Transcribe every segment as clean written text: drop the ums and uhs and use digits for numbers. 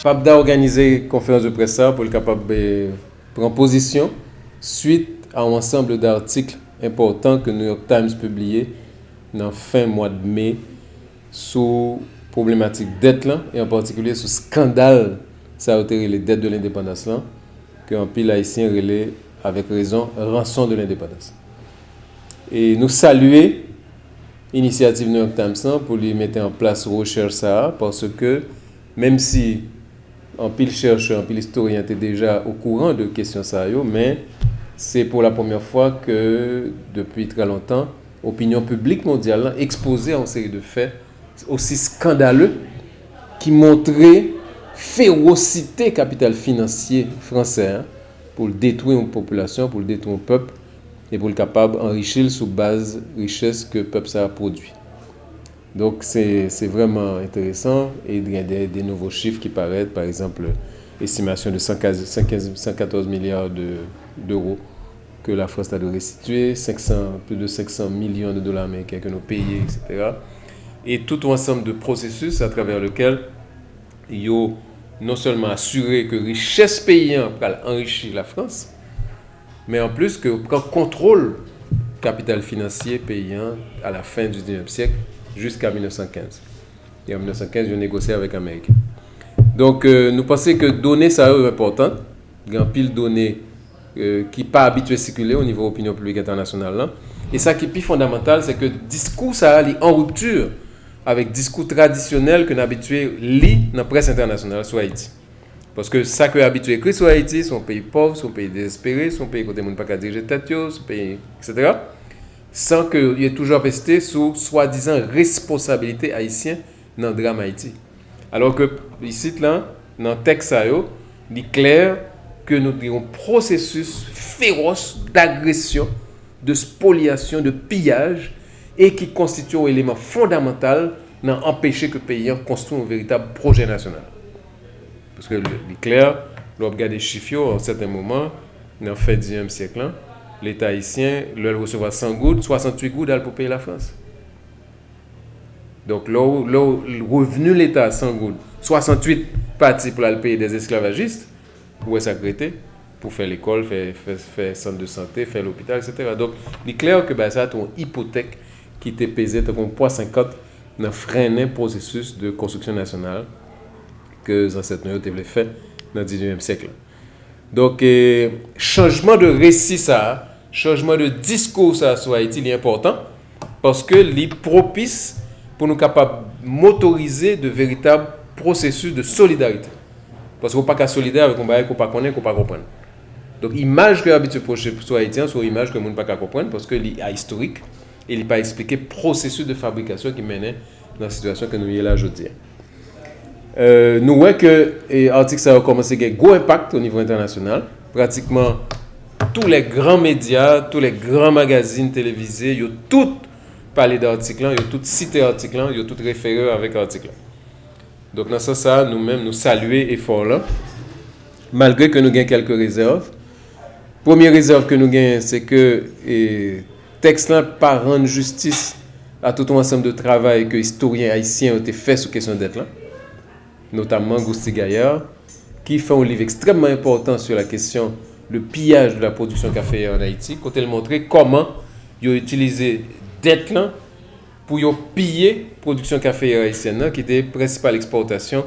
PAPDA a organisé une conférence de presse pour être capable de prendre position suite à un ensemble d'articles importants que New York Times publié dans fin mois de mai sur problématique dette là, et en particulier sur scandale ça a été les dettes de l'indépendance là, que un pile haïtien relais avec raison rançon de l'indépendance. Et nous saluer l'initiative New York Times pour lui mettre en place recherche ça, parce que même si un pile chercheur, un pile historien était déjà au courant de questions ça, mais c'est pour la première fois que depuis très longtemps, l'opinion publique mondiale exposée à une série de faits aussi scandaleux qui montraient férocité capital financier français pour détruire une population, pour détruire un peuple et pour le capable d'enrichir sous base richesse que le peuple ça a produit. Donc c'est vraiment intéressant et il y a des nouveaux chiffres qui paraissent, par exemple estimation de 114 milliards d'euros que la France a de restituer, plus de 500 millions de dollars américains que nous payons, etc. Et tout un ensemble de processus à travers lequel il y a non seulement assuré que richesse paysan va enrichir la France, mais en plus que prend contrôle capital financier paysan à la fin du 19e siècle jusqu'à 1915. Et en 1915, ils ont négocié avec l'Amérique. Donc, nous pensons que données, ça est important. Il y a un pile de données qui n'est pas habitué à circuler au niveau de l'opinion publique internationale. Là. Et ça qui est plus fondamental, c'est que le discours, ça est en rupture avec le discours traditionnel que nous habitué à lire dans la presse internationale sur Haïti. Parce que ça que habitué à écrire sur Haïti, c'est un pays pauvre, c'est un pays désespéré, c'est un pays où les gens ne peuvent pas diriger tête, c'est un pays, etc. Sans qu'il y ait toujours resté sur soi-disant responsabilité haïtienne dans le drame Haïti. Alors que ici, là, dans le texte, il est clair que nous avons un processus féroce d'agression, de spoliation, de pillage, et qui constitue un élément fondamental dans empêcher que le pays construise un véritable projet national. Parce que il est clair, on regarde les chiffres, à un certain moment, dans le fin du 19e siècle, là, l'État haïtien, il recevra 100 gouttes, 68 gouttes pour payer la France. Donc, le revenu de l'État à 100 gouttes, 68 partis pour payer des esclavagistes, pour s'accréter, pour faire l'école, faire centre de santé, faire l'hôpital, etc. Donc, il est clair que ça a une hypothèque qui était pesée comme poids 50 dans freiner le processus de construction nationale que les ancêtres nous avaient fait dans le 19e siècle. Donc, changement de récit, changement de discours sur Haïti est important parce que il est propice pour nous capables de motoriser de véritables processus de solidarité. Parce qu'on ne peut pas solidaire avec un bail qu'on ne connaît, qu'on ne peut pas comprendre. Donc, l'image que l'habitude proche sur Haïtien, c'est une image que nous ne pouvons pas comprendre parce qu'elle est historique et il n'est pas expliqué le processus de fabrication qui menait dans la situation que nous y est là aujourd'hui. Nous voyons que l'article ça a commencé à avoir un gros impact au niveau international. Pratiquement tous les grands médias, tous les grands magazines télévisés, ils ont tous parlé d'article, ils ont tous cité l'article, ils ont tous référé avec l'article. Donc dans ce sens, nous-mêmes, nous saluons l'effort là, malgré que nous ayons quelques réserves. Première réserve que nous avons, c'est que le texte là pas rendre justice à tout un ensemble de travail que les historiens haïtiens ont fait sur la question de dette là. Notamment Gousti Gaillard, qui fait un livre extrêmement important sur la question du pillage de la production caféière en Haïti, quand elle montrait comment ils ont utilisé dette là pour piller la production caféière haïtienne, qui était la principale exportation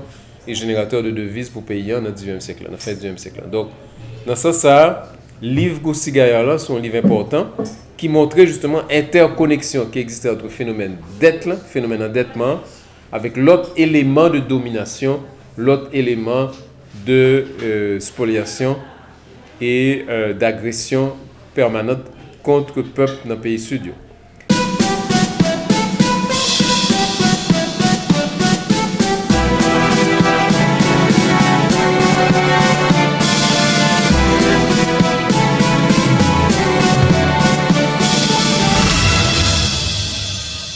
et générateur de devises pour payer dans le 19e siècle, dans la fin du 19e siècle. Donc, dans ce sens, le livre Gousti Gaillard, c'est un livre important qui montrait justement l'interconnexion qui existait entre le phénomène dette, phénomène endettement, avec l'autre élément de domination, l'autre élément de spoliation et d'agression permanente contre le peuple dans le pays sud.